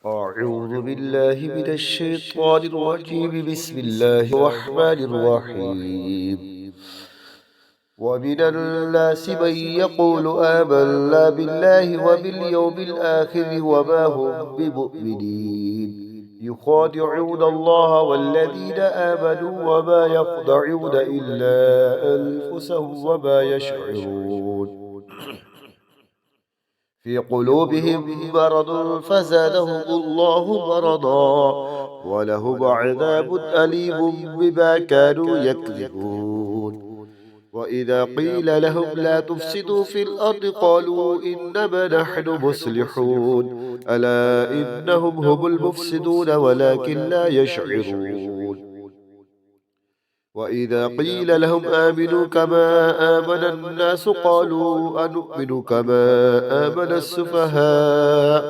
أعوذ بالله من الشيطان الرجيم. بسم الله الرحمن الرحيم. ومن الناس من يقول آمنا بالله وباليوم الآخر وما هم بمؤمنين، يخادعون الله والذين آمنوا وما يخدعون إلا أنفسهم وما يشعرون. في قلوبهم مرض فزادهم الله مرضا ولهم عذاب أليم بما كانوا يكذبون. وإذا قيل لهم لا تفسدوا في الأرض قالوا إنما نحن مصلحون، ألا إنهم هم المفسدون ولكن لا يشعرون. وإذا قيل لهم آمنوا كما آمن الناس قالوا أنؤمن كما آمن السفهاء،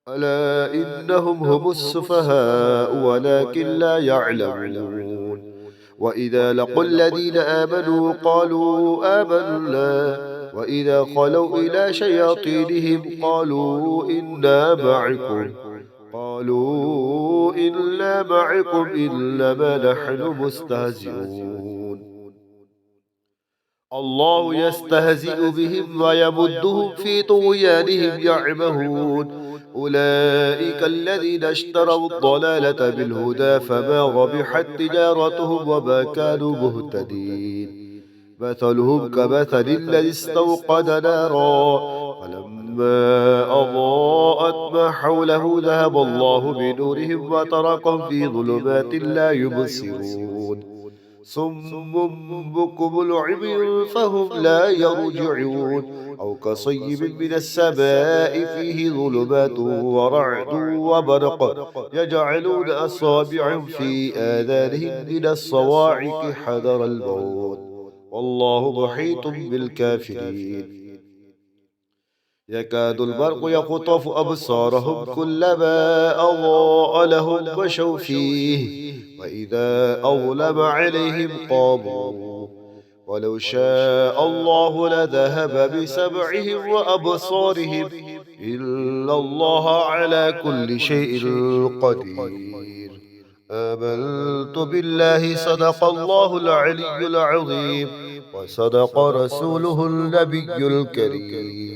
ألا إنهم هم السفهاء ولكن لا يعلمون. وإذا لقوا الذين آمنوا قالوا آمنا وإذا خلوا إلى شياطينهم قالوا إنا معكم، قالوا إنا معكم إنما نحن مستهزئون. الله يستهزئ بهم ويمدهم في طغيانهم يعمهون. أولئك الذين اشتروا الضلالة بالهدى فما ربحت تجارتهم وما كانوا مهتدين. مثلهم كمثل الذي استوقد نارا فلما أضاءت ما حوله ذهب الله بنورهم وتركهم في ظلمات لا يبصرون. صم بكم عمي فهم لا يرجعون. أو كصيب من السماء فيه ظلمات ورعد وبرق يجعلون أصابعهم في آذانهم من الصواعق حذر الموت والله محيط بالكافرين. يكاد البرق يخطف أبصارهم كلما أضاء لهم مشوا فيه وإذا أظلم عليهم قاموا. ولو شاء الله لذهب بسمعهم وأبصارهم إن الله على كل شيء قدير. آمنت بالله صدق الله العلي العظيم وصدق رسوله النبي الكريم.